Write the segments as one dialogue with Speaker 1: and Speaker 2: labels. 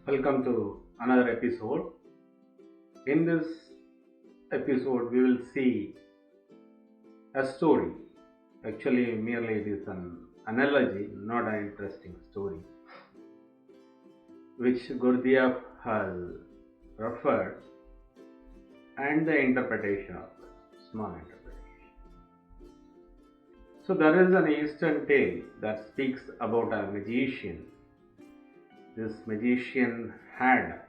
Speaker 1: Welcome to another episode. In this episode, we will see a story. Actually, merely it is an analogy, not an interesting story, which Gurdjieff has referred, and the interpretation of it, small interpretation. So, there is an Eastern tale that speaks about a magician. This magician had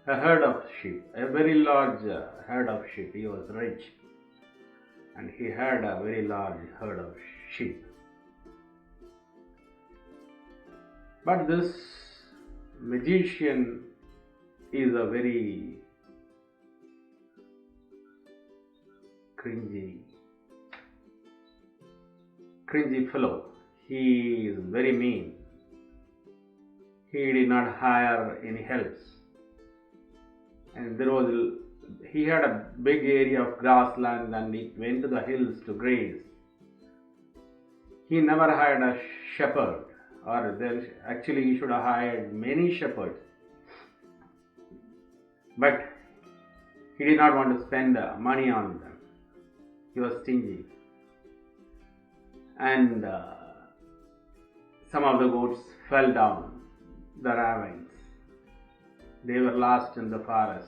Speaker 1: a herd of sheep, a very large herd of sheep. He was rich and he had a very large herd of sheep. But this magician is a very cringy fellow. He is very mean. He did not hire any helps, and he had a big area of grassland and it went to the hills to graze. He never hired a shepherd, actually he should have hired many shepherds, but he did not want to spend money on them. He was stingy, and some of the goats fell down the ravines. They were lost in the forest.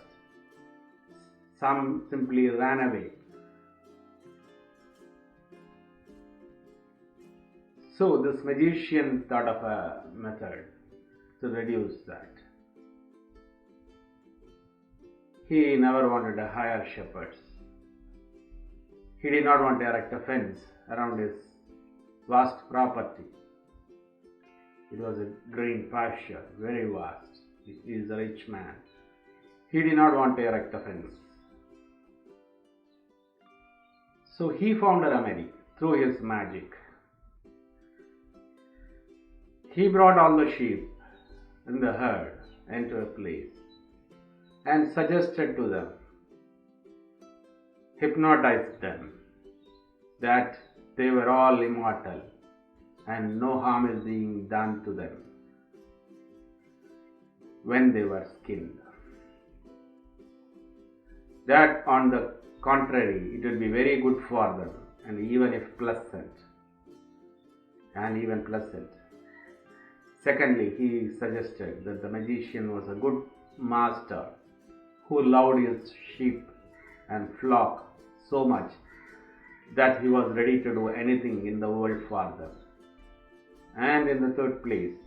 Speaker 1: Some simply ran away. So this magician thought of a method to reduce that. He never wanted to hire shepherds. He did not want to erect a fence around his vast property. It was a green pasture, very vast. He is a rich man. He did not want to erect a fence. So he found a remedy through his magic. He brought all the sheep in the herd into a place and suggested to them, hypnotized them, that they were all immortal and no harm is being done to them when they were skinned. That, on the contrary, it will be very good for them and even pleasant. Secondly, he suggested that the magician was a good master who loved his sheep and flock so much that he was ready to do anything in the world for them. And in the third place,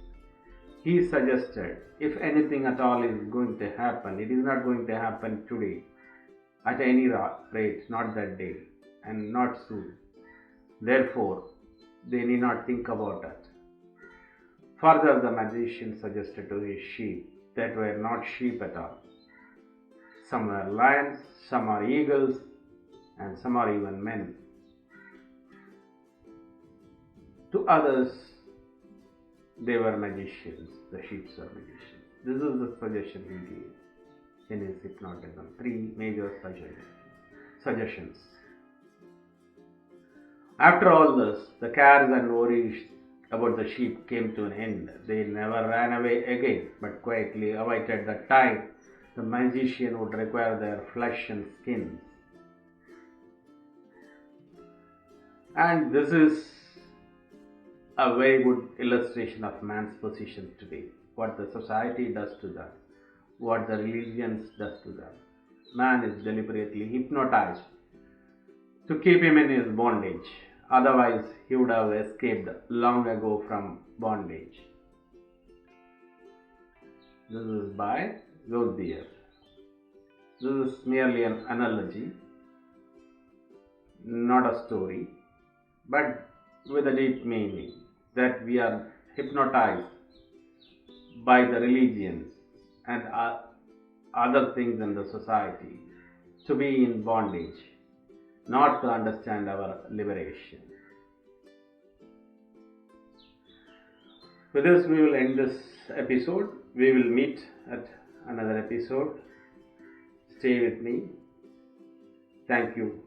Speaker 1: he suggested, if anything at all is going to happen, it is not going to happen today, at any rate, not that day, and not soon. Therefore, they need not think about it. Further, the magician suggested to his sheep that were not sheep at all. Some are lions, some are eagles, and some are even men. To others, they were magicians, the sheep were magicians. This is the suggestion he gave in his hypnotism. 3 major suggestions. After all this, the cares and worries about the sheep came to an end. They never ran away again, but quietly awaited the time the magician would require their flesh and skins. And this is a very good illustration of man's position today. What the society does to them, what the religions does to them. Man is deliberately hypnotized to keep him in his bondage. Otherwise, he would have escaped long ago from bondage. This is by Gurdjieff. This is merely an analogy, not a story, but with a deep meaning, that we are hypnotized by the religions and other things in the society to be in bondage, not to understand our liberation. With this, we will end this episode. We will meet at another episode. Stay with me. Thank you.